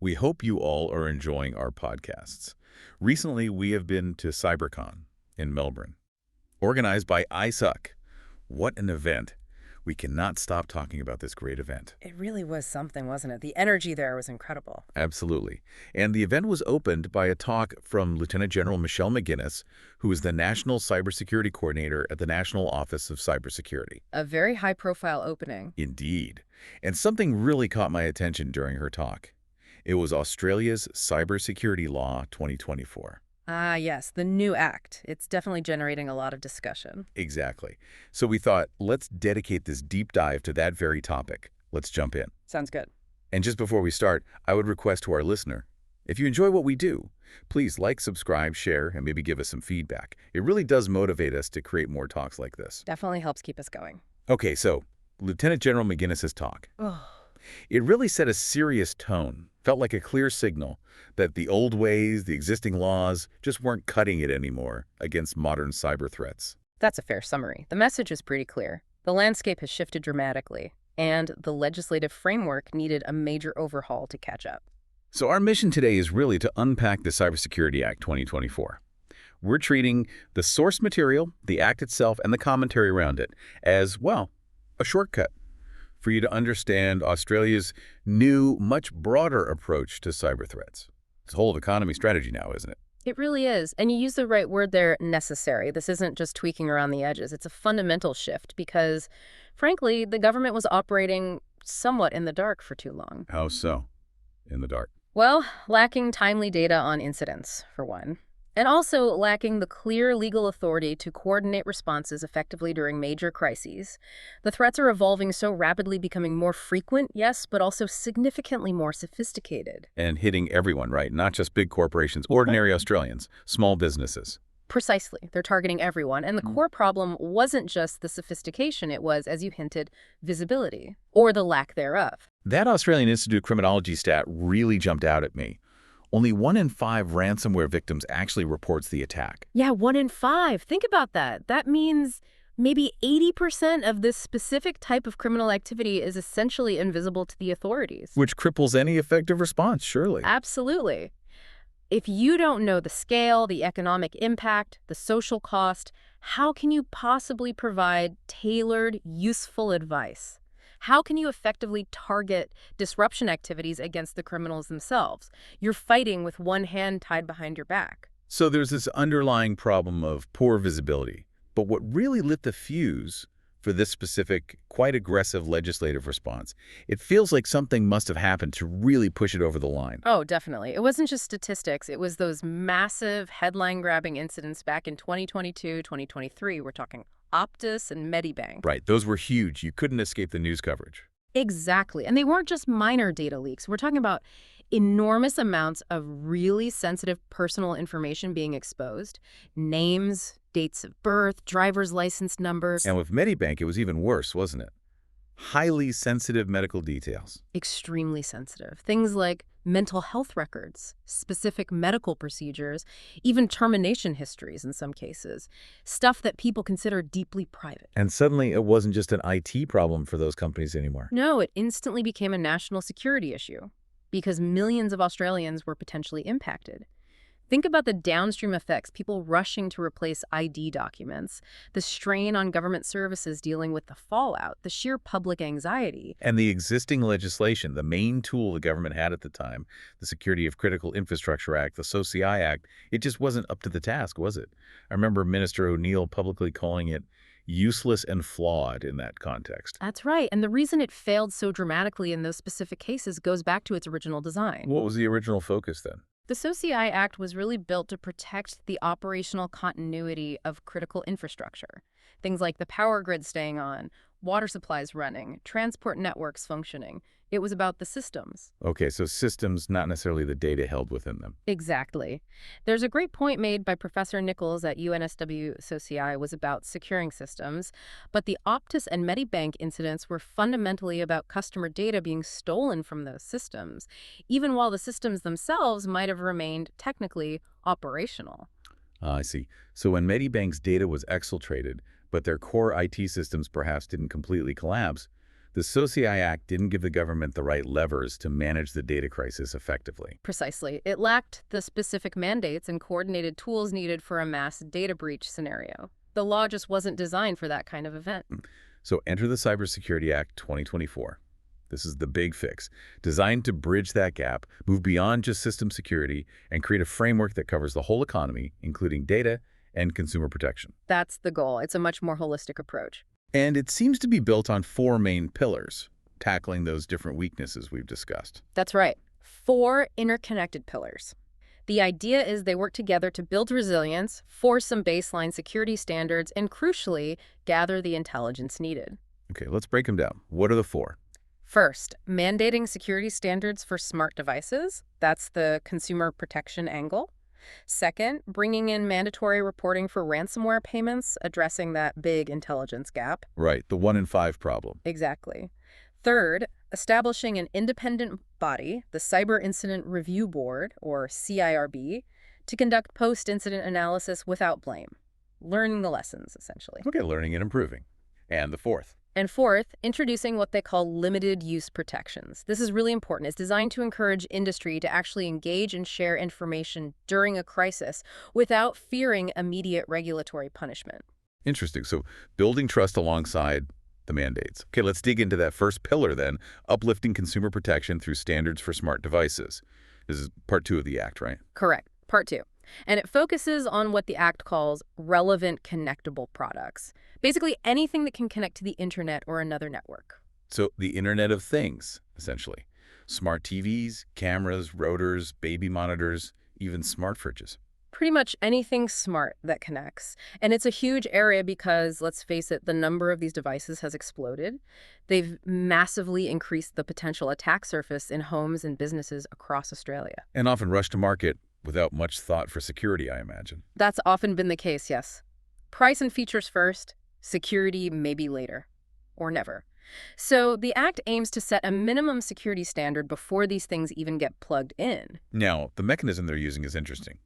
We hope you all are enjoying our podcasts. Recently, we have been to CyberCon in Melbourne, organized by ISUC. What an event. We cannot stop talking about this great event. It really was something, wasn't it? The energy there was incredible. Absolutely. And the event was opened by a talk from Lieutenant General Michelle McGuinness, who is the National Cybersecurity Coordinator at the National Office of Cybersecurity. A very high-profile opening. Indeed. And something really caught my attention during her talk. It was Australia's Cybersecurity Law 2024. Ah, yes, the new act. It's definitely generating a lot of discussion. Exactly. So we thought, let's dedicate this deep dive to that very topic. Let's jump in. Sounds good. And just before we start, I would request to our listener, if you enjoy what we do, please like, subscribe, share, and maybe give us some feedback. It really does motivate us to create more talks like this. Definitely helps keep us going. Okay, so Lieutenant General McGuinness's talk. Oh. It really set a serious tone, felt like a clear signal that the old ways, the existing laws, just weren't cutting it anymore against modern cyber threats. That's a fair summary. The message is pretty clear. The landscape has shifted dramatically, and the legislative framework needed a major overhaul to catch up. So our mission today is really to unpack the Cybersecurity Act 2024. We're treating the source material, the act itself, and the commentary around it as, well, a shortcut for you to understand Australia's new, much broader approach to cyber threats. It's a whole economy strategy now, isn't it? It really is. And you use the right word there, necessary. This isn't just tweaking around the edges. It's a fundamental shift because, frankly, the government was operating somewhat in the dark for too long. How so? In the dark? Well, lacking timely data on incidents, for one. And also lacking the clear legal authority to coordinate responses effectively during major crises. The threats are evolving so rapidly, becoming more frequent, yes, but also significantly more sophisticated. And hitting everyone, right? Not just big corporations, ordinary Australians, small businesses. Precisely. They're targeting everyone. And the core problem wasn't just the sophistication. It was, as you hinted, visibility, or the lack thereof. That Australian Institute of Criminology stat really jumped out at me. Only 1 in 5 ransomware victims actually reports the attack. Yeah, 1 in 5. Think about that. That means maybe 80% of this specific type of criminal activity is essentially invisible to the authorities. Which cripples any effective response, surely. Absolutely. If you don't know the scale, the economic impact, the social cost, how can you possibly provide tailored, useful advice? How can you effectively target disruption activities against the criminals themselves? You're fighting with one hand tied behind your back. So there's this underlying problem of poor visibility. But what really lit the fuse for this specific, quite aggressive legislative response, it feels like something must have happened to really push it over the line. Oh, definitely. It wasn't just statistics. It was those massive headline-grabbing incidents back in 2022, 2023. We're talking Optus and Medibank. Right. Those were huge. You couldn't escape the news coverage. Exactly. And they weren't just minor data leaks. We're talking about enormous amounts of really sensitive personal information being exposed. Names, dates of birth, driver's license numbers. And with Medibank, it was even worse, wasn't it? Highly sensitive medical details. Extremely sensitive. Things like mental health records, specific medical procedures, even termination histories in some cases. Stuff that people consider deeply private. And suddenly it wasn't just an IT problem for those companies anymore. No, it instantly became a national security issue because millions of Australians were potentially impacted. Think about the downstream effects, people rushing to replace ID documents, the strain on government services dealing with the fallout, the sheer public anxiety. And the existing legislation, the main tool the government had at the time, the Security of Critical Infrastructure Act, the SOCI Act, it just wasn't up to the task, was it? I remember Minister O'Neill publicly calling it useless and flawed in that context. That's right. And the reason it failed so dramatically in those specific cases goes back to its original design. What was the original focus then? The SOCI Act was really built to protect the operational continuity of critical infrastructure. Things like the power grid staying on, water supplies running, transport networks functioning. It was about the systems. Okay, so systems, not necessarily the data held within them. Exactly. There's a great point made by Professor Nichols at UNSW SOCI was about securing systems, but the Optus and Medibank incidents were fundamentally about customer data being stolen from those systems, even while the systems themselves might have remained technically operational. I see. So when Medibank's data was exfiltrated, but their core IT systems perhaps didn't completely collapse, The SOCI Act didn't give the government the right levers to manage the data crisis effectively. Precisely. It lacked the specific mandates and coordinated tools needed for a mass data breach scenario. The law just wasn't designed for that kind of event. So enter the Cybersecurity Act 2024. This is the big fix, designed to bridge that gap, move beyond just system security, and create a framework that covers the whole economy, including data and consumer protection. That's the goal. It's a much more holistic approach. And it seems to be built on 4 main pillars, tackling those different weaknesses we've discussed. That's right. 4 interconnected pillars. The idea is they work together to build resilience, force some baseline security standards, and crucially, gather the intelligence needed. Okay, let's break them down. What are the 4? First, mandating security standards for smart devices. That's the consumer protection angle. Second, bringing in mandatory reporting for ransomware payments, addressing that big intelligence gap. Right, the 1 in 5 problem. Exactly. Third, establishing an independent body, the Cyber Incident Review Board, or CIRB, to conduct post-incident analysis without blame. Learning the lessons, essentially. Okay, learning and improving. And the 4th. And fourth, introducing what they call limited use protections. This is really important. It's designed to encourage industry to actually engage and share information during a crisis without fearing immediate regulatory punishment. Interesting. So building trust alongside the mandates. Okay, let's dig into that first pillar then, uplifting consumer protection through standards for smart devices. This is part 2 of the Act, right? Correct. Part 2. And it focuses on what the Act calls relevant connectable products. Basically anything that can connect to the internet or another network. So the Internet of Things, essentially. Smart TVs, cameras, routers, baby monitors, even smart fridges. Pretty much anything smart that connects. And it's a huge area because, let's face it, the number of these devices has exploded. They've massively increased the potential attack surface in homes and businesses across Australia. And often rush to market without much thought for security, I imagine. That's often been the case, yes. Price and features first, security maybe later, or never. So the Act aims to set a minimum security standard before these things even get plugged in. Now, the mechanism they're using is interesting.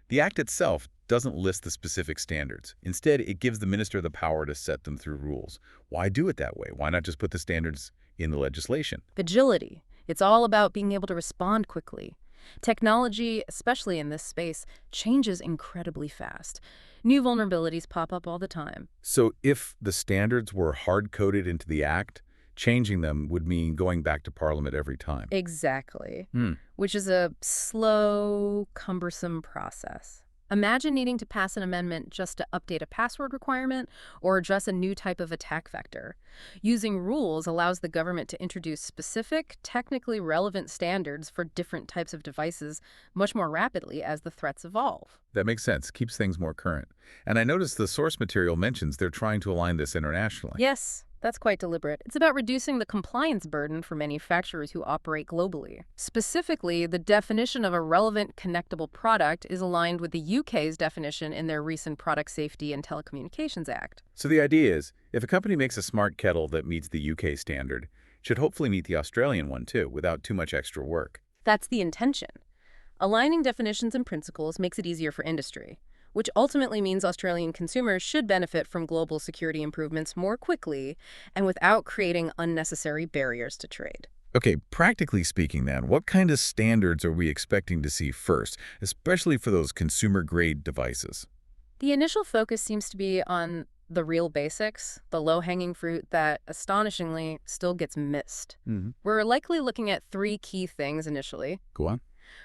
The Act itself doesn't list the specific standards. Instead, it gives the minister the power to set them through rules. Why do it that way? Why not just put the standards in the legislation? Agility. It's all about being able to respond quickly. Technology, especially in this space, changes incredibly fast. New vulnerabilities pop up all the time. So if the standards were hard-coded into the Act, changing them would mean going back to Parliament every time. Exactly. Which is a slow, cumbersome process. Imagine needing to pass an amendment just to update a password requirement or address a new type of attack vector. Using rules allows the government to introduce specific, technically relevant standards for different types of devices much more rapidly as the threats evolve. That makes sense. Keeps things more current. And I noticed the source material mentions they're trying to align this internationally. Yes. That's quite deliberate. It's about reducing the compliance burden for manufacturers who operate globally. Specifically, the definition of a relevant connectable product is aligned with the UK's definition in their recent Product Safety and Telecommunications Act. So the idea is, if a company makes a smart kettle that meets the UK standard, it should hopefully meet the Australian one too, without too much extra work. That's the intention. Aligning definitions and principles makes it easier for industry, which ultimately means Australian consumers should benefit from global security improvements more quickly and without creating unnecessary barriers to trade. Okay, practically speaking then, what kind of standards are we expecting to see first, especially for those consumer-grade devices? The initial focus seems to be on the real basics, the low-hanging fruit that, astonishingly, still gets missed. We're likely looking at 3 key things initially. Go on.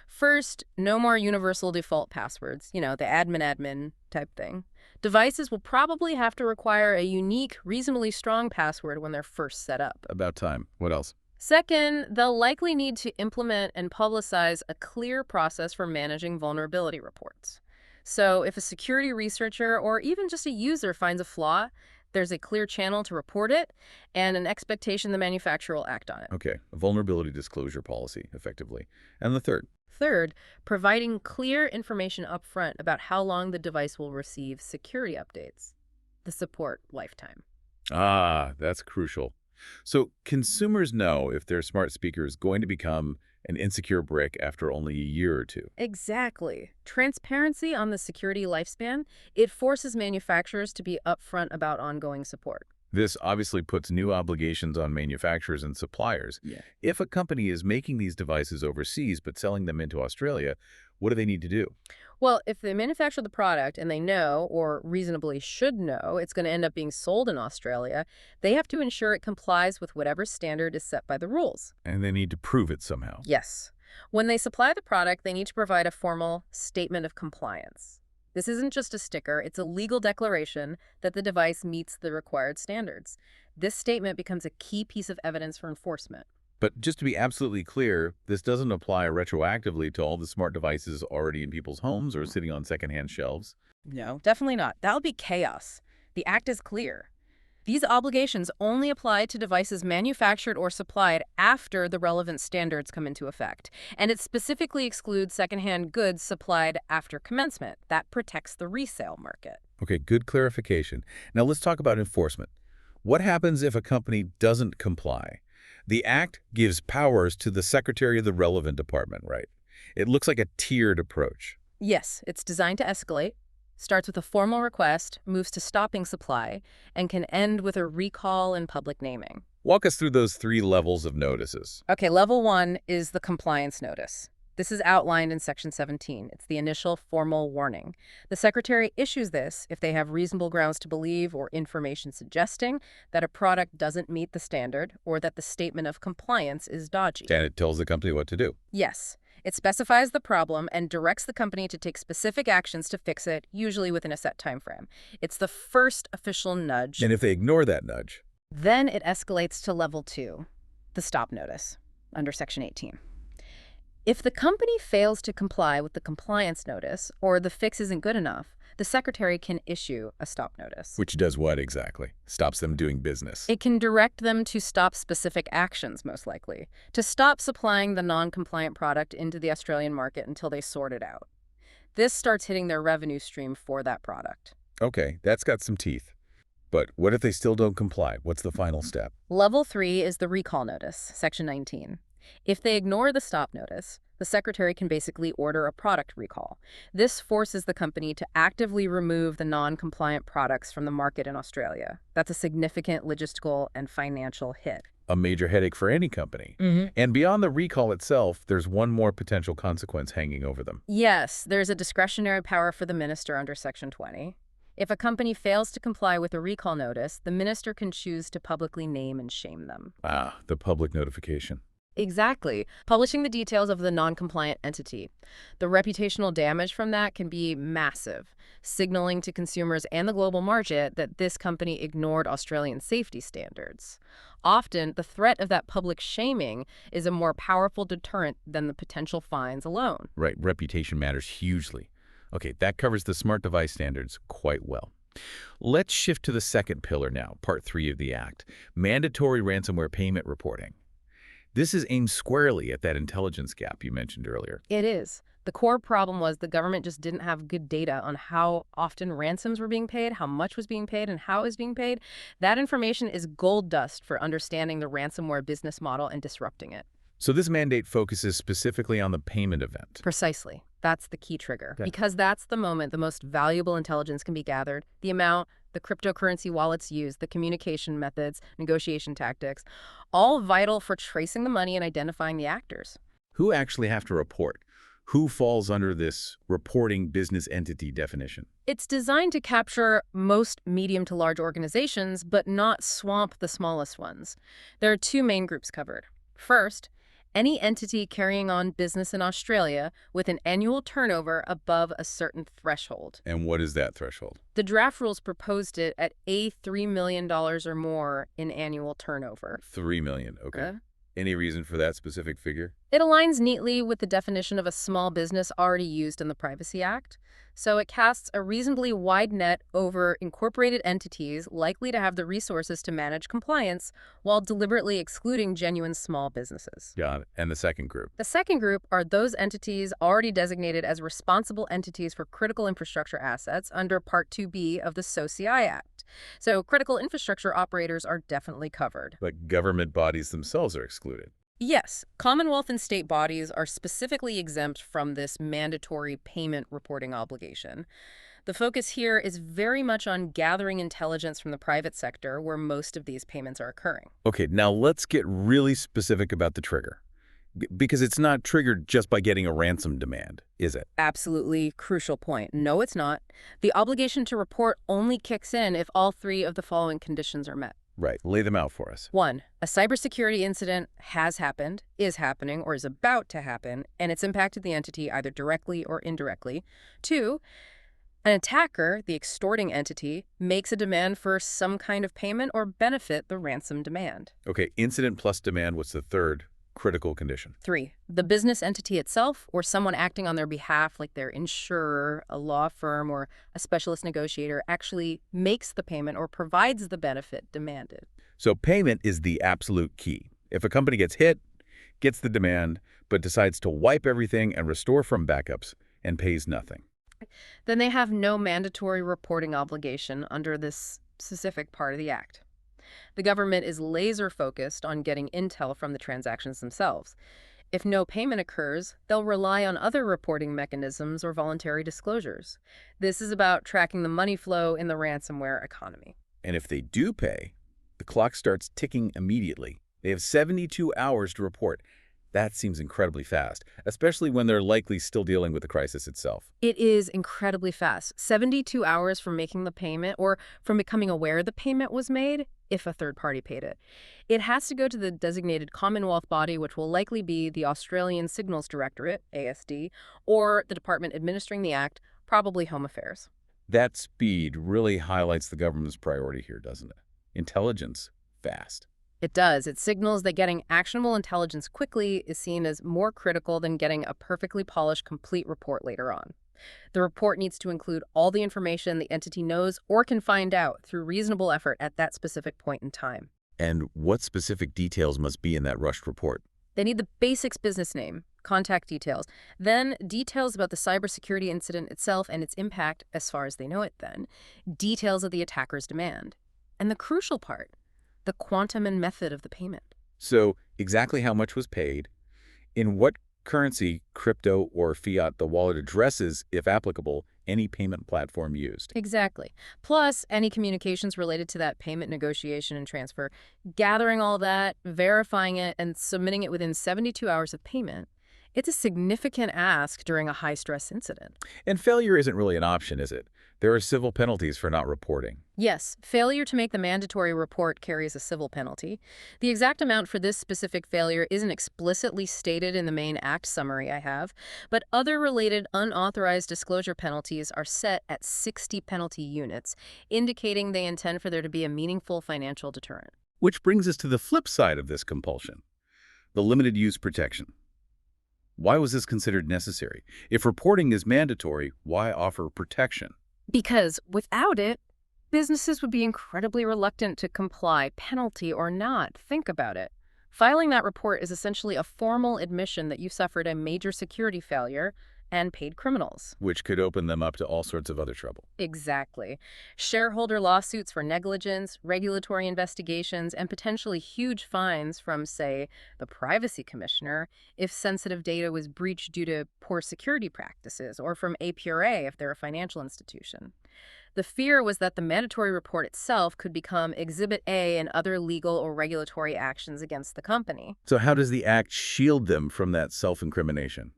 First, no more universal default passwords, the admin type thing. Devices will probably have to require a unique, reasonably strong password when they're first set up. About time. What else? Second, they'll likely need to implement and publicize a clear process for managing vulnerability reports. So if a security researcher or even just a user finds a flaw, there's a clear channel to report it and an expectation the manufacturer will act on it. Okay, a vulnerability disclosure policy, effectively. And the third? Third, providing clear information up front about how long the device will receive security updates, the support lifetime. Ah, that's crucial. So consumers know if their smart speaker is going to become an insecure brick after only a year or 2. Exactly. Transparency on the security lifespan, it forces manufacturers to be upfront about ongoing support. This obviously puts new obligations on manufacturers and suppliers. Yeah. If a company is making these devices overseas but selling them into Australia, what do they need to do? Well, if they manufacture the product and they know, or reasonably should know, it's going to end up being sold in Australia, they have to ensure it complies with whatever standard is set by the rules. And they need to prove it somehow. Yes. When they supply the product, they need to provide a formal statement of compliance. This isn't just a sticker, it's a legal declaration that the device meets the required standards. This statement becomes a key piece of evidence for enforcement. But just to be absolutely clear, this doesn't apply retroactively to all the smart devices already in people's homes or sitting on secondhand shelves. No, definitely not. That would be chaos. The Act is clear. These obligations only apply to devices manufactured or supplied after the relevant standards come into effect. And it specifically excludes secondhand goods supplied after commencement. That protects the resale market. Okay, good clarification. Now let's talk about enforcement. What happens if a company doesn't comply? The Act gives powers to the secretary of the relevant department, right? It looks like a tiered approach. Yes, it's designed to escalate, starts with a formal request, moves to stopping supply, and can end with a recall and public naming. Walk us through those 3 levels of notices. Okay, level 1 is the compliance notice. This is outlined in Section 17. It's the initial formal warning. The Secretary issues this if they have reasonable grounds to believe or information suggesting that a product doesn't meet the standard or that the statement of compliance is dodgy. And it tells the company what to do. Yes. It specifies the problem and directs the company to take specific actions to fix it, usually within a set time frame. It's the first official nudge. And if they ignore that nudge, Then it escalates to level 2, the stop notice, under Section 18. If the company fails to comply with the compliance notice or the fix isn't good enough, the Secretary can issue a stop notice. which does what exactly? Stops them doing business. It can direct them to stop specific actions, most likely, to stop supplying the non-compliant product into the Australian market until they sort it out. This starts hitting their revenue stream for that product. Okay, that's got some teeth. But what if they still don't comply? What's the final step? Level 3 is the recall notice, Section 19. If they ignore the stop notice, the Secretary can basically order a product recall. This forces the company to actively remove the non-compliant products from the market in Australia. That's a significant logistical and financial hit. A major headache for any company. Mm-hmm. And beyond the recall itself, there's one more potential consequence hanging over them. Yes, there's a discretionary power for the minister under Section 20. If a company fails to comply with a recall notice, the minister can choose to publicly name and shame them. Ah, the public notification. Exactly. Publishing the details of the non-compliant entity. The reputational damage from that can be massive, signaling to consumers and the global market that this company ignored Australian safety standards. Often, the threat of that public shaming is a more powerful deterrent than the potential fines alone. Right, reputation matters hugely. Okay, that covers the smart device standards quite well. Let's shift to the second pillar now, Part 3 of the Act, mandatory ransomware payment reporting. This is aimed squarely at that intelligence gap you mentioned earlier. It is. The core problem was the government just didn't have good data on how often ransoms were being paid, how much was being paid, and how it was being paid. That information is gold dust for understanding the ransomware business model and disrupting it. So this mandate focuses specifically on the payment event. Precisely. That's the key trigger. Okay. Because that's the moment the most valuable intelligence can be gathered. The amount, the cryptocurrency wallets used, the communication methods, negotiation tactics, all vital for tracing the money and identifying the actors. Who actually have to report? Who falls under this reporting business entity definition? It's designed to capture most medium to large organizations, but not swamp the smallest ones. There are 2 main groups covered. First, any entity carrying on business in Australia with an annual turnover above a certain threshold. And what is that threshold? The draft rules proposed it at $3 million or more in annual turnover. $3 million, okay. Any reason for that specific figure? It aligns neatly with the definition of a small business already used in the Privacy Act, so it casts a reasonably wide net over incorporated entities likely to have the resources to manage compliance while deliberately excluding genuine small businesses. Got it. And the second group? The second group are those entities already designated as responsible entities for critical infrastructure assets under Part 2B of the SOCI Act. So critical infrastructure operators are definitely covered. But government bodies themselves are excluded. Yes, Commonwealth and state bodies are specifically exempt from this mandatory payment reporting obligation. The focus here is very much on gathering intelligence from the private sector where most of these payments are occurring. Okay, now let's get really specific about the trigger. Because it's not triggered just by getting a ransom demand, is it? Absolutely crucial point. No, it's not. The obligation to report only kicks in if all three of the following conditions are met. Right, lay them out for us. 1. A cybersecurity incident has happened, is happening, or is about to happen, and it's impacted the entity either directly or indirectly. 2. An attacker, the extorting entity, makes a demand for some kind of payment or benefit the ransom demand. Okay, incident plus demand, what's the third critical condition? 3. The business entity itself or someone acting on their behalf, like their insurer, a law firm, or a specialist negotiator, actually makes the payment or provides the benefit demanded. So payment is the absolute key. If a company gets hit, gets the demand, but decides to wipe everything and restore from backups and pays nothing. Then they have no mandatory reporting obligation under this specific part of the Act. The government is laser-focused on getting intel from the transactions themselves. If no payment occurs, they'll rely on other reporting mechanisms or voluntary disclosures. This is about tracking the money flow in the ransomware economy. And if they do pay, the clock starts ticking immediately. They have 72 hours to report. That seems incredibly fast, especially when they're likely still dealing with the crisis itself. It is incredibly fast. 72 hours from making the payment or from becoming aware the payment was made, if a third party paid it. It has to go to the designated Commonwealth body, which will likely be the Australian Signals Directorate, ASD, or the department administering the Act, probably Home Affairs. That speed really highlights the government's priority here, doesn't it? Intelligence, fast. It does. It signals that getting actionable intelligence quickly is seen as more critical than getting a perfectly polished, complete report later on. The report needs to include all the information the entity knows or can find out through reasonable effort at that specific point in time. And what specific details must be in that rushed report? They need the basics: business name, contact details, then details about the cybersecurity incident itself and its impact as far as they know it then, details of the attacker's demand, and the crucial part, the quantum and method of the payment. So exactly how much was paid, in what currency, crypto or fiat, the wallet addresses, if applicable, any payment platform used. Exactly. Plus, any communications related to that payment negotiation and transfer, gathering all that, verifying it, and submitting it within 72 hours of payment. It's a significant ask during a high-stress incident. And failure isn't really an option, is it? There are civil penalties for not reporting. Yes, failure to make the mandatory report carries a civil penalty. The exact amount for this specific failure isn't explicitly stated in the main Act summary I have, but other related unauthorized disclosure penalties are set at 60 penalty units, indicating they intend for there to be a meaningful financial deterrent. Which brings us to the flip side of this compulsion, the limited use protection. Why was this considered necessary? If reporting is mandatory, why offer protection? Because without it, businesses would be incredibly reluctant to comply, penalty or not. Think about it. Filing that report is essentially a formal admission that you suffered a major security failure and paid criminals. Which could open them up to all sorts of other trouble. Exactly. Shareholder lawsuits for negligence, regulatory investigations, and potentially huge fines from, say, the privacy commissioner if sensitive data was breached due to poor security practices, or from APRA if they're a financial institution. The fear was that the mandatory report itself could become Exhibit A in other legal or regulatory actions against the company. So how does the Act shield them from that self-incrimination?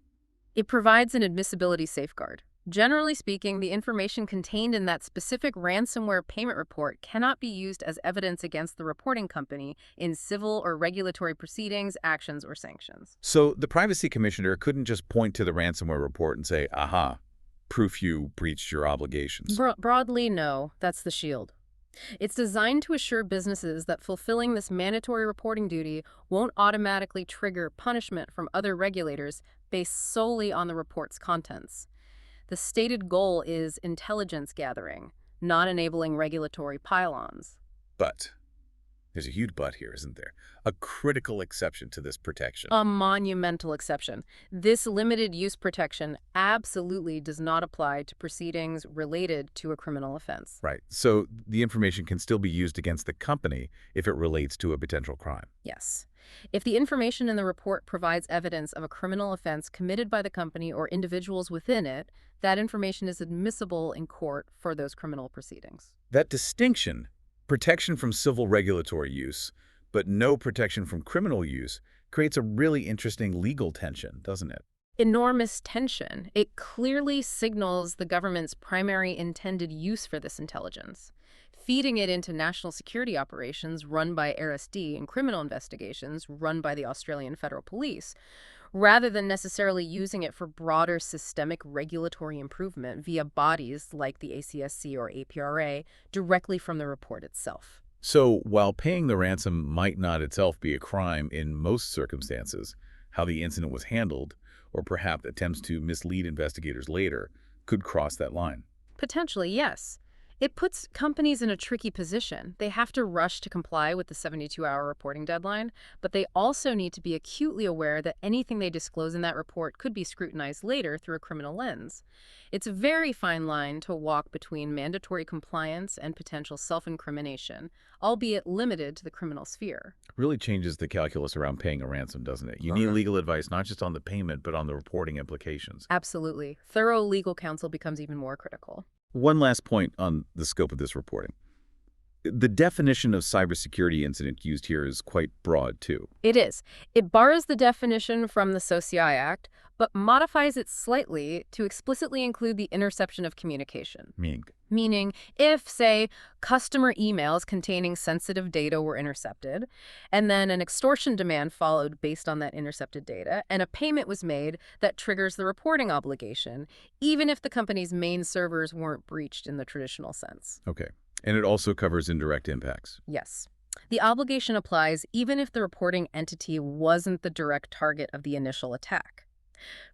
It provides an admissibility safeguard. Generally speaking, the information contained in that specific ransomware payment report cannot be used as evidence against the reporting company in civil or regulatory proceedings, actions, or sanctions. So the privacy commissioner couldn't just point to the ransomware report and say, aha, proof you breached your obligations. Broadly, no. That's the shield. It's designed to assure businesses that fulfilling this mandatory reporting duty won't automatically trigger punishment from other regulators based solely on the report's contents. The stated goal is intelligence gathering, not enabling regulatory pylons. But there's a huge but here, isn't there? A critical exception to this protection. A monumental exception. This limited use protection absolutely does not apply to proceedings related to a criminal offense. Right. So the information can still be used against the company if it relates to a potential crime. Yes. If the information in the report provides evidence of a criminal offense committed by the company or individuals within it, that information is admissible in court for those criminal proceedings. That distinction, protection from civil regulatory use, but no protection from criminal use, creates a really interesting legal tension, doesn't it? Enormous tension. It clearly signals the government's primary intended use for this intelligence. Feeding it into national security operations run by RSD and criminal investigations run by the Australian Federal Police, rather than necessarily using it for broader systemic regulatory improvement via bodies like the ACSC or APRA directly from the report itself. So, while paying the ransom might not itself be a crime in most circumstances, how the incident was handled, or perhaps attempts to mislead investigators later, could cross that line. Potentially, yes. It puts companies in a tricky position. They have to rush to comply with the 72-hour reporting deadline, but they also need to be acutely aware that anything they disclose in that report could be scrutinized later through a criminal lens. It's a very fine line to walk between mandatory compliance and potential self-incrimination, albeit limited to the criminal sphere. Really changes the calculus around paying a ransom, doesn't it? You need legal advice not just on the payment, but on the reporting implications. Absolutely. Thorough legal counsel becomes even more critical. One last point on the scope of this reporting. The definition of cybersecurity incident used here is quite broad, too. It is. It borrows the definition from the SOCI Act, but modifies it slightly to explicitly include the interception of communication. Meaning, if, say, customer emails containing sensitive data were intercepted, and then an extortion demand followed based on that intercepted data, and a payment was made that triggers the reporting obligation, even if the company's main servers weren't breached in the traditional sense. Okay. And it also covers indirect impacts. Yes. The obligation applies even if the reporting entity wasn't the direct target of the initial attack.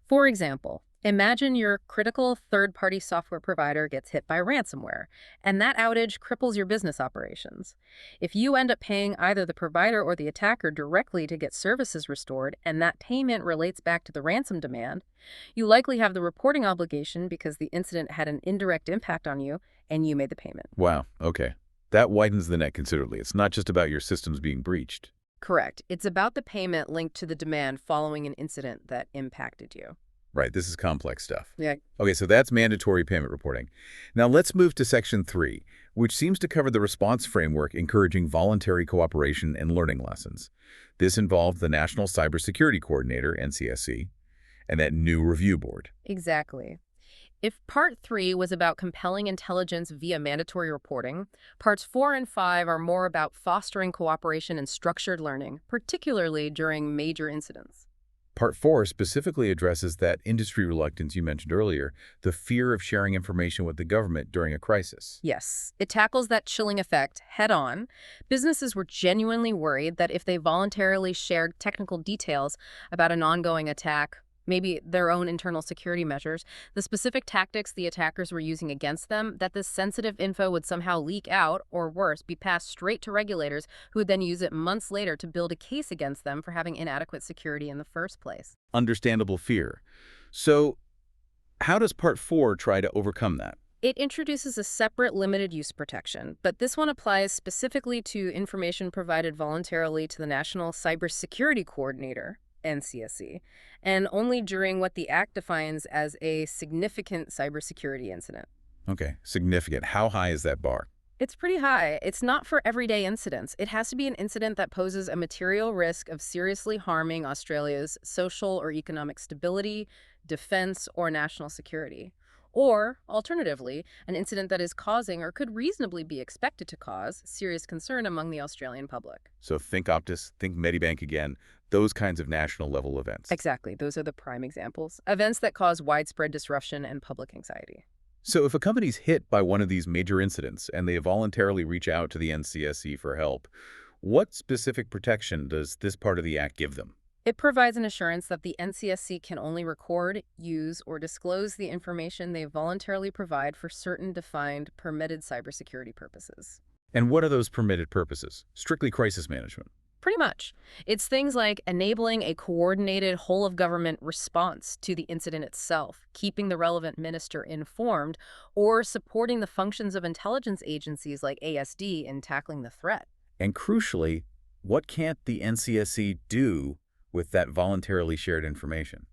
For example, imagine your critical third-party software provider gets hit by ransomware, and that outage cripples your business operations. If you end up paying either the provider or the attacker directly to get services restored, and that payment relates back to the ransom demand, you likely have the reporting obligation because the incident had an indirect impact on you, and you made the payment. Wow, okay. That widens the net considerably. It's not just about your systems being breached. Correct. It's about the payment linked to the demand following an incident that impacted you. Right, this is complex stuff. Yeah. Okay, so that's mandatory payment reporting. Now let's move to Section 3, which seems to cover the response framework encouraging voluntary cooperation and learning lessons. This involved the National Cybersecurity Coordinator, NCSC, and that new review board. Exactly. If Part 3 was about compelling intelligence via mandatory reporting, Parts 4 and 5 are more about fostering cooperation and structured learning, particularly during major incidents. Part 4 specifically addresses that industry reluctance you mentioned earlier, the fear of sharing information with the government during a crisis. Yes, it tackles that chilling effect head-on. Businesses were genuinely worried that if they voluntarily shared technical details about an ongoing attack, maybe their own internal security measures, the specific tactics the attackers were using against them, that this sensitive info would somehow leak out, or worse, be passed straight to regulators who would then use it months later to build a case against them for having inadequate security in the first place. Understandable fear. So, how does Part 4 try to overcome that? It introduces a separate limited use protection, but this one applies specifically to information provided voluntarily to the National Cybersecurity Coordinator, NCSC, and only during what the Act defines as a significant cybersecurity incident. Okay, significant. How high is that bar? It's pretty high. It's not for everyday incidents. It has to be an incident that poses a material risk of seriously harming Australia's social or economic stability, defense, or national security. Or, alternatively, an incident that is causing or could reasonably be expected to cause serious concern among the Australian public. So think Optus, think Medibank again, those kinds of national-level events. Exactly. Those are the prime examples. Events that cause widespread disruption and public anxiety. So if a company's hit by one of these major incidents and they voluntarily reach out to the NCSC for help, what specific protection does this part of the Act give them? It provides an assurance that the NCSC can only record, use, or disclose the information they voluntarily provide for certain defined, permitted cybersecurity purposes. And what are those permitted purposes? Strictly crisis management. Pretty much. It's things like enabling a coordinated whole-of-government response to the incident itself, keeping the relevant minister informed, or supporting the functions of intelligence agencies like ASD in tackling the threat. And crucially, What can't the NCSC do with that voluntarily shared information?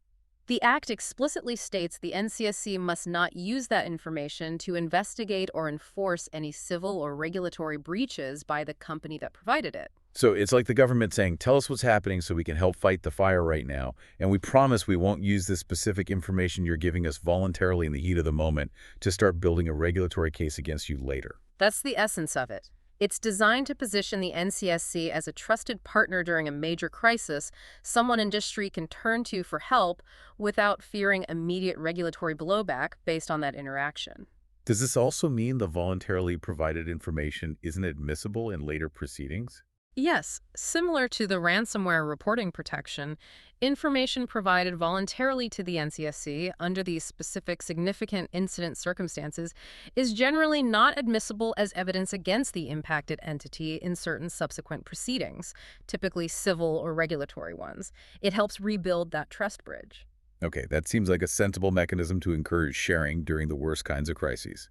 The Act explicitly states the NCSC must not use that information to investigate or enforce any civil or regulatory breaches by the company that provided it. So it's like the government saying, tell us what's happening so we can help fight the fire right now, and we promise we won't use this specific information you're giving us voluntarily in the heat of the moment to start building a regulatory case against you later. That's the essence of it. It's designed to position the NCSC as a trusted partner during a major crisis, someone industry can turn to for help without fearing immediate regulatory blowback based on that interaction. Does this also mean the voluntarily provided information isn't admissible in later proceedings? Yes, similar to the ransomware reporting protection, information provided voluntarily to the NCSC under these specific significant incident circumstances is generally not admissible as evidence against the impacted entity in certain subsequent proceedings, typically civil or regulatory ones. It helps rebuild that trust bridge. Okay, that seems like a sensible mechanism to encourage sharing during the worst kinds of crises.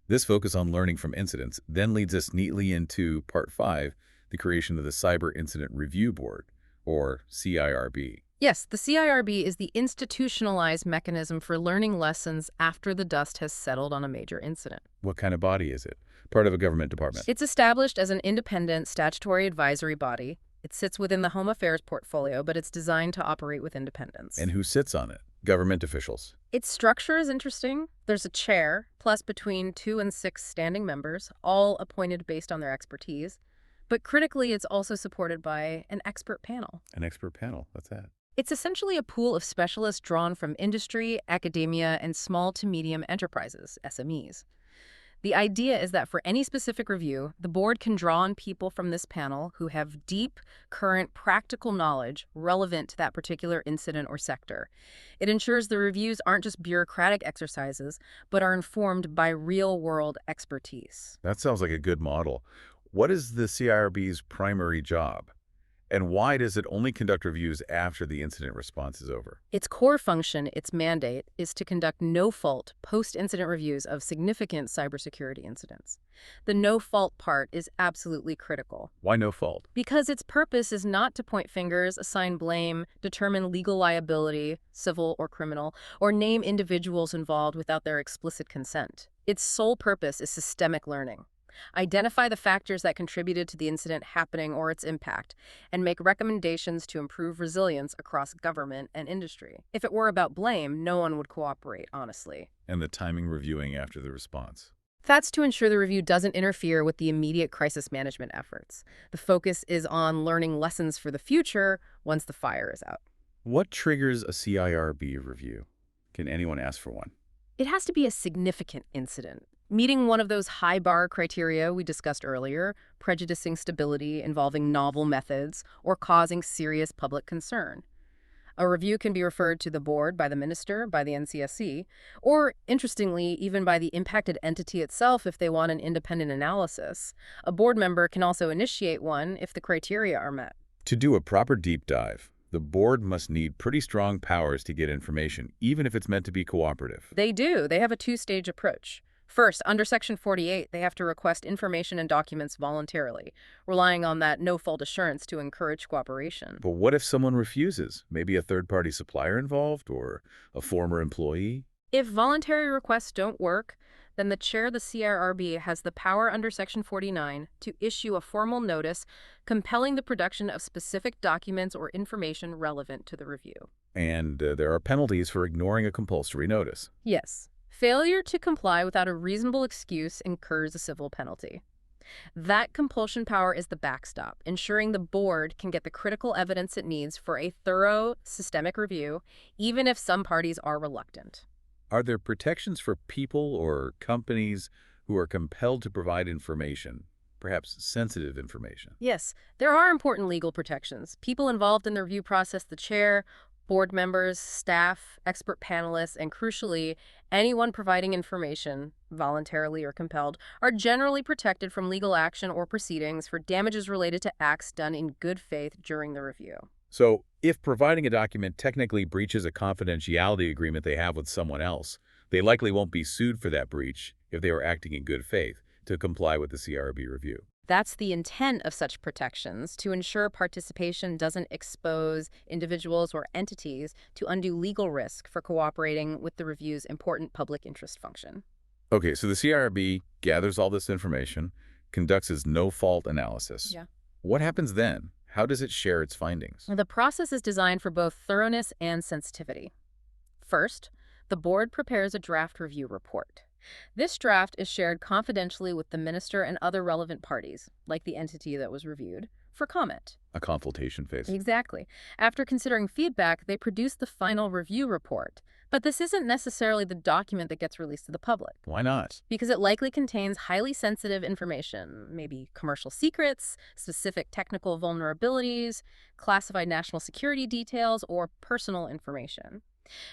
This focus on learning from incidents then leads us neatly into Part 5, the creation of the Cyber Incident Review Board, or CIRB. Yes, the CIRB is the institutionalized mechanism for learning lessons after the dust has settled on a major incident. What kind of body is it? Part of a government department? It's established as an independent statutory advisory body. It sits within the Home Affairs portfolio, but it's designed to operate with independence. And who sits on it? Government officials. Its structure is interesting. There's a chair, plus between 2 and 6 standing members, all appointed based on their expertise. But critically, it's also supported by an expert panel. An expert panel, what's that? It's essentially a pool of specialists drawn from industry, academia, and small to medium enterprises, SMEs. The idea is that for any specific review, the board can draw on people from this panel who have deep, current, practical knowledge relevant to that particular incident or sector. It ensures the reviews aren't just bureaucratic exercises, but are informed by real-world expertise. That sounds like a good model. What is the CIRB's primary job? And why does it only conduct reviews after the incident response is over? Its core function, its mandate, is to conduct no-fault post-incident reviews of significant cybersecurity incidents. The no-fault part is absolutely critical. Why no fault? Because its purpose is not to point fingers, assign blame, determine legal liability, civil or criminal, or name individuals involved without their explicit consent. Its sole purpose is systemic learning. Identify the factors that contributed to the incident happening or its impact, and make recommendations to improve resilience across government and industry. If it were about blame, no one would cooperate, honestly. And the timing reviewing after the response. That's to ensure the review doesn't interfere with the immediate crisis management efforts. The focus is on learning lessons for the future once the fire is out. What triggers a CIRB review? Can anyone ask for one? It has to be a significant incident, meeting one of those high bar criteria we discussed earlier, prejudicing stability, involving novel methods, or causing serious public concern. A review can be referred to the board by the minister, by the NCSC, or, interestingly, even by the impacted entity itself if they want an independent analysis. A board member can also initiate one if the criteria are met. To do a proper deep dive, the board must need pretty strong powers to get information, even if it's meant to be cooperative. They do. They have a two-stage approach. First, under Section 48, they have to request information and documents voluntarily, relying on that no-fault assurance to encourage cooperation. But what if someone refuses? Maybe a third-party supplier involved or a former employee? If voluntary requests don't work, then the chair of the CIRB has the power under Section 49 to issue a formal notice compelling the production of specific documents or information relevant to the review. And there are penalties for ignoring a compulsory notice. Yes. Failure to comply without a reasonable excuse incurs a civil penalty. That compulsion power is the backstop, ensuring the board can get the critical evidence it needs for a thorough, systemic review, even if some parties are reluctant. Are there protections for people or companies who are compelled to provide information, perhaps sensitive information? Yes, there are important legal protections. People involved in the review process, the chair, board members, staff, expert panelists, and crucially, anyone providing information, voluntarily or compelled, are generally protected from legal action or proceedings for damages related to acts done in good faith during the review. So, if providing a document technically breaches a confidentiality agreement they have with someone else, they likely won't be sued for that breach if they were acting in good faith to comply with the CIRB review. That's the intent of such protections, to ensure participation doesn't expose individuals or entities to undue legal risk for cooperating with the review's important public interest function. Okay, so the CIRB gathers all this information, conducts its no-fault analysis. Yeah. What happens then? How does it share its findings? The process is designed for both thoroughness and sensitivity. First, the board prepares a draft review report. This draft is shared confidentially with the minister and other relevant parties, like the entity that was reviewed, for comment. A consultation phase. Exactly. After considering feedback, they produce the final review report. But this isn't necessarily the document that gets released to the public, Why not? because it likely contains highly sensitive information, maybe commercial secrets, specific technical vulnerabilities, classified national security details, or personal information.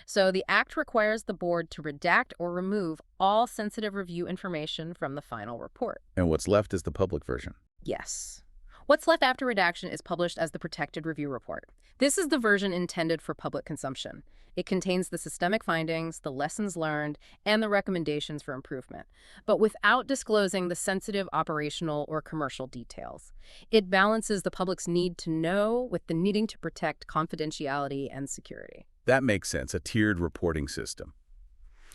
So the Act requires the board to redact or remove all sensitive review information from the final report. And what's left is the public version. Yes. What's left after redaction is published as the Protected Review Report. This is the version intended for public consumption. It contains the systemic findings, the lessons learned, and the recommendations for improvement, but without disclosing the sensitive operational or commercial details. It balances the public's need to know with the needing to protect confidentiality and security. That makes sense, a tiered reporting system.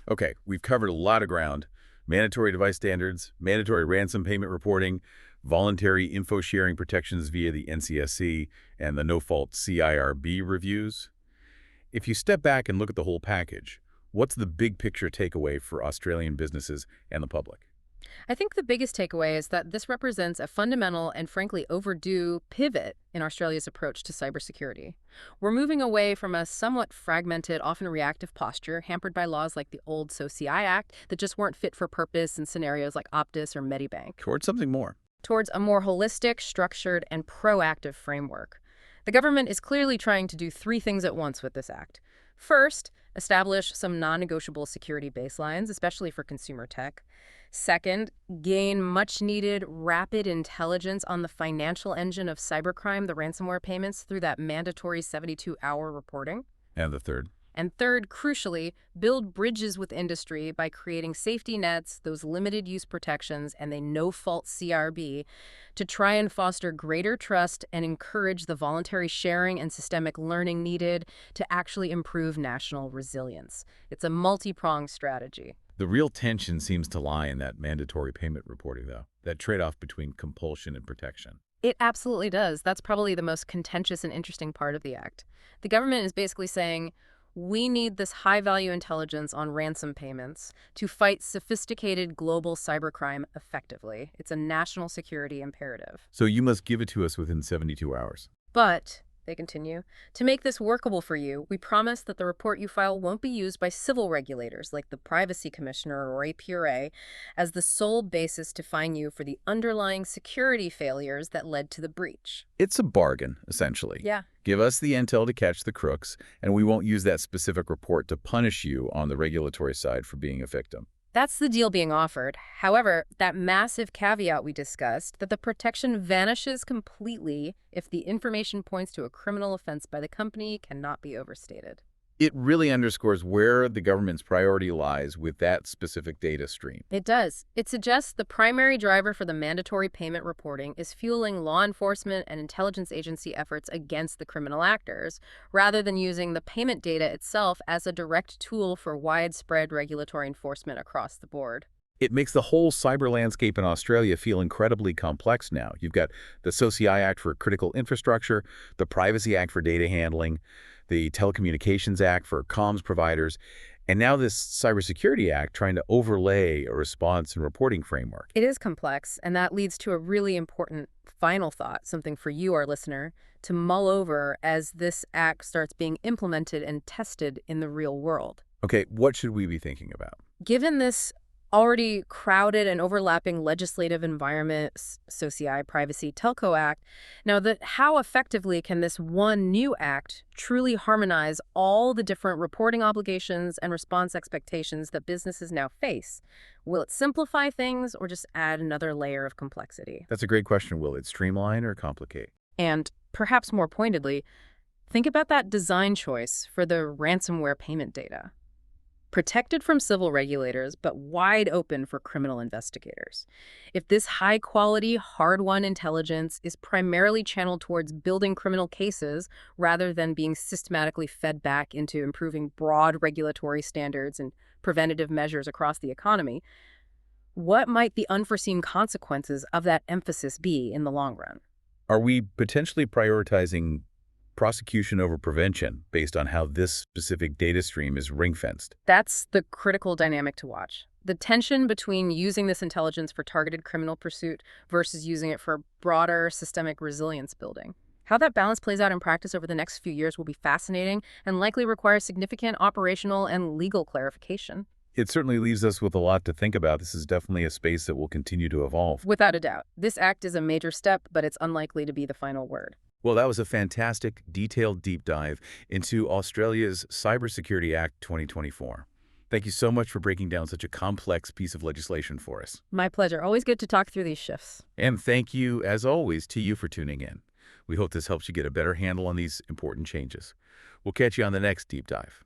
Okay, we've covered a lot of ground. Mandatory device standards, mandatory ransom payment reporting, voluntary info sharing protections via the NCSC, and the no-fault CIRB reviews. If you step back and look at the whole package, what's the big picture takeaway for Australian businesses and the public? I think the biggest takeaway is that this represents a fundamental and frankly overdue pivot in Australia's approach to cybersecurity. We're moving away from a somewhat fragmented, often reactive posture hampered by laws like the old SOCI Act that just weren't fit for purpose in scenarios like Optus or Medibank, Towards something more. towards a more holistic, structured, and proactive framework. The government is clearly trying to do three things at once with this act. First, establish some non-negotiable security baselines, especially for consumer tech. Second, gain much-needed rapid intelligence on the financial engine of cybercrime, the ransomware payments, through that mandatory 72-hour reporting. And the third? And third, crucially, build bridges with industry by creating safety nets, those limited use protections, and a no-fault CRB to try and foster greater trust and encourage the voluntary sharing and systemic learning needed to actually improve national resilience. It's a multi-pronged strategy. The real tension seems to lie in that mandatory payment reporting, though, that trade-off between compulsion and protection. It absolutely does. That's probably the most contentious and interesting part of the act. The government is basically saying, we need this high-value intelligence on ransom payments to fight sophisticated global cybercrime effectively. It's a national security imperative. So you must give it to us within 72 hours. But, they continue, to make this workable for you, we promise that the report you file won't be used by civil regulators like the Privacy Commissioner or APRA as the sole basis to fine you for the underlying security failures that led to the breach. It's a bargain, essentially. Yeah. Give us the intel to catch the crooks, and we won't use that specific report to punish you on the regulatory side for being a victim. That's the deal being offered. However, that massive caveat we discussed, that the protection vanishes completely if the information points to a criminal offense by the company, cannot be overstated. It really underscores where the government's priority lies with that specific data stream. It does. It suggests the primary driver for the mandatory payment reporting is fueling law enforcement and intelligence agency efforts against the criminal actors, rather than using the payment data itself as a direct tool for widespread regulatory enforcement across the board. It makes the whole cyber landscape in Australia feel incredibly complex now. You've got the SOCI Act for critical infrastructure, the Privacy Act for data handling, the Telecommunications Act for comms providers, and now this Cybersecurity Act trying to overlay a response and reporting framework. It is complex, and that leads to a really important final thought, something for you, our listener, to mull over as this act starts being implemented and tested in the real world. Okay, what should we be thinking about? Given this already crowded and overlapping legislative environment, SOCI, Privacy, Telco Act, now how effectively can this one new act truly harmonize all the different reporting obligations and response expectations that businesses now face? Will it simplify things or just add another layer of complexity? That's a great question. Will it streamline or complicate? And perhaps more pointedly, think about that design choice for the ransomware payment data. protected from civil regulators, but wide open for criminal investigators. If this high-quality, hard-won intelligence is primarily channeled towards building criminal cases rather than being systematically fed back into improving broad regulatory standards and preventative measures across the economy, what might the unforeseen consequences of that emphasis be in the long run? Are we potentially prioritizing prosecution over prevention based on how this specific data stream is ring-fenced? That's the critical dynamic to watch. The tension between using this intelligence for targeted criminal pursuit versus using it for broader systemic resilience building. How that balance plays out in practice over the next few years will be fascinating and likely require significant operational and legal clarification. It certainly leaves us with a lot to think about. This is definitely a space that will continue to evolve. Without a doubt, this act is a major step, but it's unlikely to be the final word. Well, that was a fantastic, detailed deep dive into Australia's Cybersecurity Act 2024. Thank you so much for breaking down such a complex piece of legislation for us. My pleasure. Always good to talk through these shifts. And thank you, as always, to you for tuning in. We hope this helps you get a better handle on these important changes. We'll catch you on the next deep dive.